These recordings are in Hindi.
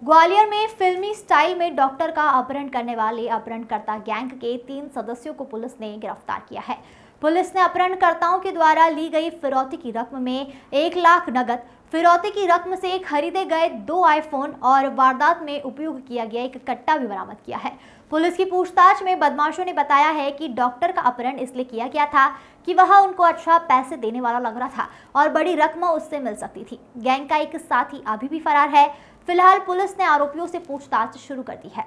ग्वालियर में फिल्मी स्टाइल में डॉक्टर का अपहरण करने वाले अपहरणकर्ता गैंग के 3 सदस्यों को पुलिस ने गिरफ्तार किया है। पुलिस ने अपहरणकर्ताओं के द्वारा ली गई फिरौती की रकम में 1 लाख नगद, फिरौती की रकम से खरीदे गए 2 आईफोन और वारदात में उपयोग किया गया एक कट्टा भी बरामद किया है। पुलिस की पूछताछ में बदमाशों ने बताया है कि डॉक्टर का अपहरण इसलिए किया गया था कि वह उनको अच्छा पैसे देने वाला लग रहा था और बड़ी रकम उससे मिल सकती थी। गैंग का एक साथी अभी भी फरार है। फिलहाल पुलिस ने आरोपियों से पूछताछ शुरू कर दी है।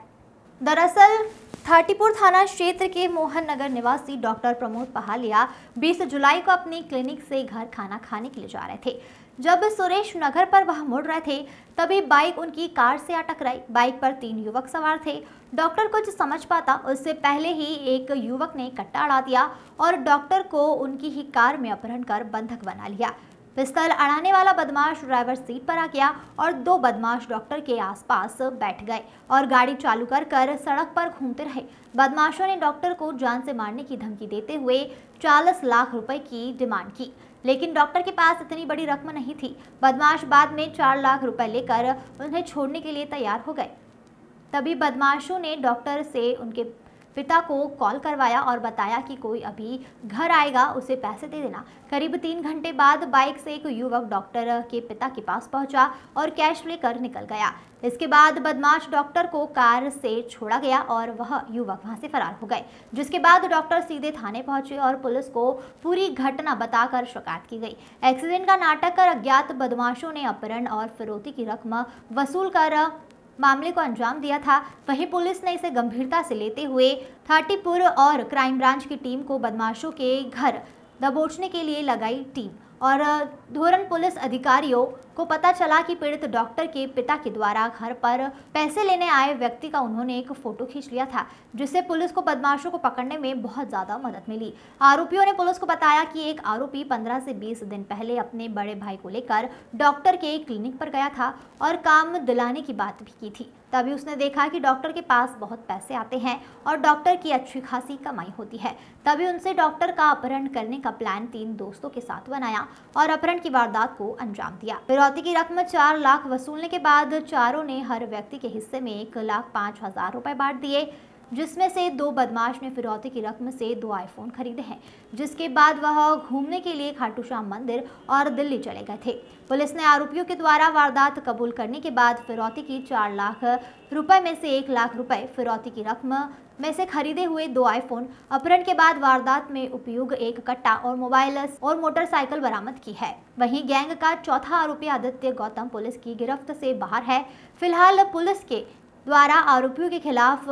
दरअसल थाटीपुर थाना क्षेत्र के मोहन नगर निवासी डॉक्टर प्रमोद पहालिया 20 जुलाई को अपनी क्लिनिक से घर खाना खाने के लिए जा रहे थे। जब सुरेश नगर पर वह मुड़ रहे थे तभी बाइक उनकी कार से आ टकराई। बाइक पर 3 युवक सवार थे। डॉक्टर कुछ समझ पाता उससे पहले ही एक युवक ने कट्टा अड़ा दिया और डॉक्टर को उनकी ही कार में अपहरण कर बंधक बना लिया। पिस्तौल अड़ाने वाला बदमाश ड्राइवर सीट पर आ गया और 2 बदमाश डॉक्टर के आसपास बैठ गए और गाड़ी चालू कर सड़क पर घूमते रहे। बदमाशों ने डॉक्टर को जान से मारने की धमकी देते हुए 40 लाख रुपए की डिमांड की, लेकिन डॉक्टर के पास इतनी बड़ी रकम नहीं थी। बदमाश बाद में 4 लाख रुपए लेकर उन्हें छोड़ने के लिए तैयार हो गए। तभी बदमाशों ने डॉक्टर से उनके पिता को कॉल करवाया और बताया कि कोई अभी घर आएगा, उसे पैसे दे देना। करीब 3 घंटे बाद बाइक से एक युवक डॉक्टर के पिता के पास पहुंचा और कैश लेकर निकल गया। इसके बाद बदमाश डॉक्टर को कार से छोड़ा गया और वह युवक वहां से फरार हो गए, जिसके बाद डॉक्टर सीधे थाने पहुंचे और पुलिस को पूरी घटना बताकर शिकायत की गई। एक्सीडेंट का नाटक कर अज्ञात बदमाशों ने अपहरण और फिरौती की रकम वसूल कर मामले को अंजाम दिया था। वहीं पुलिस ने इसे गंभीरता से लेते हुए थाटीपुर और क्राइम ब्रांच की टीम को बदमाशों के घर दबोचने के लिए लगाई टीम और धोरन पुलिस अधिकारियों को पता चला कि पीड़ित डॉक्टर के पिता के द्वारा घर पर पैसे लेने आए व्यक्ति का उन्होंने एक फोटो खींच लिया था, जिससे पुलिस को बदमाशों को पकड़ने में बहुत ज्यादा मदद मिली। आरोपियों ने पुलिस को बताया कि एक आरोपी 15 से 20 दिन पहले अपने बड़े भाई को लेकर डॉक्टर के क्लिनिक पर गया था और काम दिलाने की बात भी की थी। तभी उसने देखा कि डॉक्टर के पास बहुत पैसे आते हैं और डॉक्टर की अच्छी खासी कमाई होती है। तभी उनसे डॉक्टर का अपहरण करने का प्लान 3 दोस्तों के साथ बनाया और अपहरण की वारदात को अंजाम दिया। फिरौती की रकम 4 लाख वसूलने के बाद चारों ने हर व्यक्ति के हिस्से में 1,05,000 रुपए बांट दिए, जिसमें से 2 बदमाश ने फिरौती की रकम से 2 आईफोन खरीदे हैं, जिसके बाद वह घूमने के लिए खाटू श्याम मंदिर और दिल्ली चले गए थे। पुलिस ने आरोपियों के द्वारा वारदात कबूल करने के बाद फिरौती की 4 लाख रुपए में से 1 लाख रुपए फिरौती की रकम में से खरीदे हुए 2 आईफोन, अपहरण के बाद वारदात में उपयोग एक कट्टा और मोबाइल और मोटरसाइकिल बरामद की है। वहीं गैंग का चौथा आरोपी आदित्य गौतम पुलिस की गिरफ्त से बाहर है। फिलहाल पुलिस के द्वारा आरोपियों के खिलाफ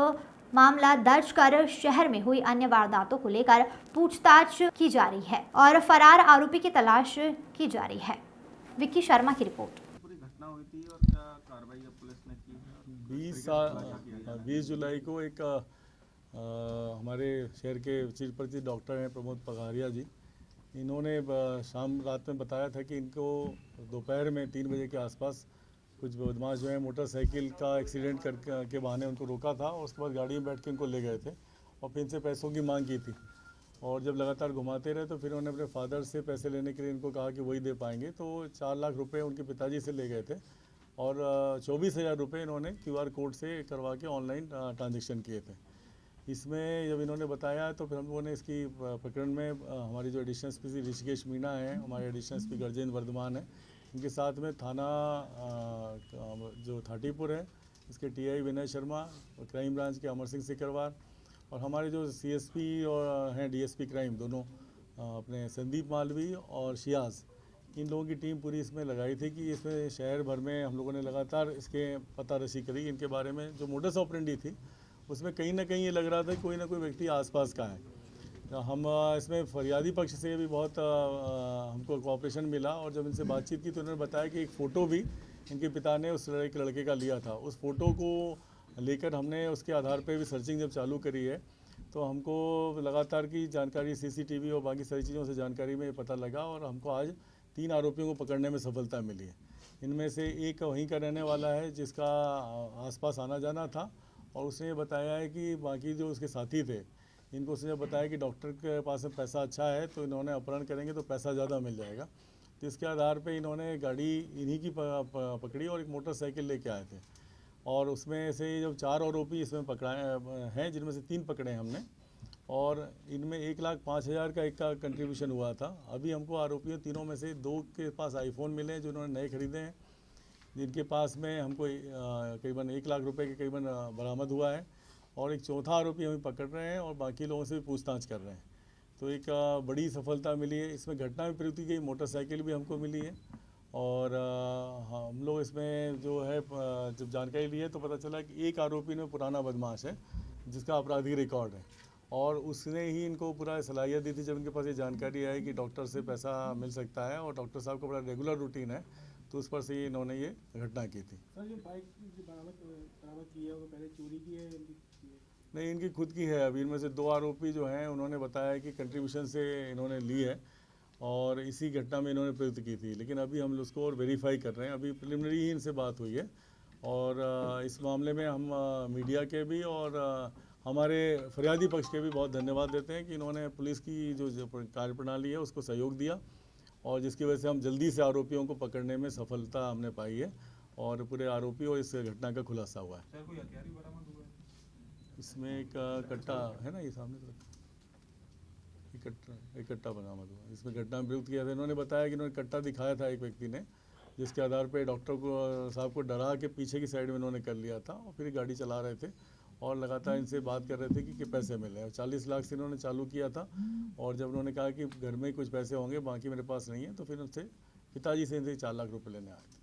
मामला दर्ज कर शहर में हुई अन्य वारदातों को लेकर पूछताछ की जा रही है और फरार आरोपी की तलाश की जा रही है। विक्की शर्मा की रिपोर्ट। पूरी घटना हुई थी और क्या कार्रवाई पुलिस ने की? 20 जुलाई को एक हमारे शहर के चीफ परिचित डॉक्टर हैं प्रमोद पघारिया जी, इन्होंने शाम रात में बताया था कि इनको दोपहर में 3 बजे के आसपास कुछ बदमाश जो है मोटरसाइकिल का एक्सीडेंट के बहाने उनको रोका था और उसके बाद गाड़ी में बैठ के उनको ले गए थे और फिर इनसे पैसों की मांग की थी और जब लगातार घुमाते रहे तो फिर उन्होंने अपने फादर से पैसे लेने के लिए इनको कहा कि वही दे पाएंगे, तो 4 लाख रुपए उनके पिताजी से ले गए थे और 24,000 रुपये इन्होंने QR कोड से करवा के ऑनलाइन ट्रांजेक्शन किए थे। इसमें जब इन्होंने बताया तो फिर हम लोगों ने इसकी प्रकरण में हमारी जो एडिशनल एसपी ऋषिकेश मीणा है, हमारे एडिशनल एसपी गर्जेंद्र वर्धमान है, इनके साथ में थाना जो थाटीपुर है इसके TI विनय शर्मा और क्राइम ब्रांच के अमर सिंह सिकरवार और हमारे जो CSP और हैं DSP क्राइम दोनों अपने संदीप मालवी और शियाज, इन लोगों की टीम पूरी इसमें लगाई थी कि इसमें शहर भर में हम लोगों ने लगातार इसके पता रसी करी। इनके बारे में जो मोडस ऑपरेंडी थी उसमें कहीं ना कहीं ये लग रहा था कि कोई ना कोई व्यक्ति आसपास का है। हम इसमें फरियादी पक्ष से भी बहुत हमको कोऑपरेशन मिला और जब इनसे बातचीत की तो उन्होंने बताया कि एक फ़ोटो भी इनके पिता ने उस एक लड़के का लिया था। उस फ़ोटो को लेकर हमने उसके आधार पर भी सर्चिंग जब चालू करी है तो हमको लगातार की जानकारी CCTV और बाकी सारी चीज़ों से जानकारी में पता लगा और हमको आज 3 आरोपियों को पकड़ने में सफलता मिली है। इनमें से एक वहीं का रहने वाला है जिसका आसपास आना जाना था और उसने बताया है कि बाकी जो उसके साथी थे इनको उसने जब बताया कि डॉक्टर के पास में पैसा अच्छा है तो इन्होंने अपहरण करेंगे तो पैसा ज़्यादा मिल जाएगा। तो इसके आधार पे इन्होंने गाड़ी इन्हीं की पकड़ी और एक मोटरसाइकिल लेके आए थे और उसमें से जब 4 आरोपी इसमें पकड़ाए हैं, जिनमें से 3 पकड़े हैं हमने और इनमें 1,05,000 का एक का कंट्रीब्यूशन हुआ था। अभी हमको आरोपियों तीनों में से 2 के पास आईफोन मिले हैं जो उन्होंने नए खरीदे हैं, जिनके पास में हमको करीबन 1 लाख रुपए के करीबन बरामद हुआ है और एक चौथा आरोपी हम पकड़ रहे हैं और बाकी लोगों से भी पूछताछ कर रहे हैं। तो एक बड़ी सफलता मिली है। इसमें घटना में प्रयुक्त की गई मोटरसाइकिल भी हमको मिली है और हम लोग इसमें जो है जब जानकारी ली है तो पता चला कि एक आरोपी में पुराना बदमाश है जिसका आपराधिक रिकॉर्ड है और उसने ही इनको पूरा सलाहियत दी थी। जब इनके पास ये जानकारी आई कि डॉक्टर से पैसा मिल सकता है और डॉक्टर साहब का बड़ा रेगुलर रूटीन है, तो उस पर से इन्होंने ये घटना की थी। सर, जो बाइक बरामद की है वो पहले चोरी की है? नहीं, इनकी खुद की है। अभी इनमें से 2 आरोपी जो हैं उन्होंने बताया कि कंट्रीब्यूशन से इन्होंने ली है और इसी घटना में इन्होंने प्रयुक्त की थी, लेकिन अभी हम उसको और वेरीफाई कर रहे हैं। अभी प्रिलिमिनरी ही इनसे बात हुई है और इस मामले में हम मीडिया के भी और हमारे फरियादी पक्ष के भी बहुत धन्यवाद देते हैं कि इन्होंने पुलिस की जो कार्यप्रणाली है उसको सहयोग दिया और जिसकी वजह से हम जल्दी से आरोपियों को पकड़ने में सफलता हमने पाई है और पूरे आरोपी और इस घटना का खुलासा हुआ है। सर, कोई हथियार भी बरामद हुआ है? इसमें एक कट्टा है ना, ये सामने तरफ एक कट्टा बरामद हुआ। इसमें घटना में प्रयुक्त किया था। इन्होंने बताया कि इन्होंने कट्टा दिखाया था एक व्यक्ति ने, जिसके आधार पे डॉक्टर को साहब को डरा के पीछे की साइड में इन्होंने कर लिया था और फिर गाड़ी चला रहे थे और लगातार इनसे बात कर रहे थे कि पैसे मिले और 40 लाख से इन्होंने चालू किया था और जब उन्होंने कहा कि घर में कुछ पैसे होंगे बाकी मेरे पास नहीं है तो फिर उनसे पिताजी से इनसे 4 लाख रुपए लेने आए थे।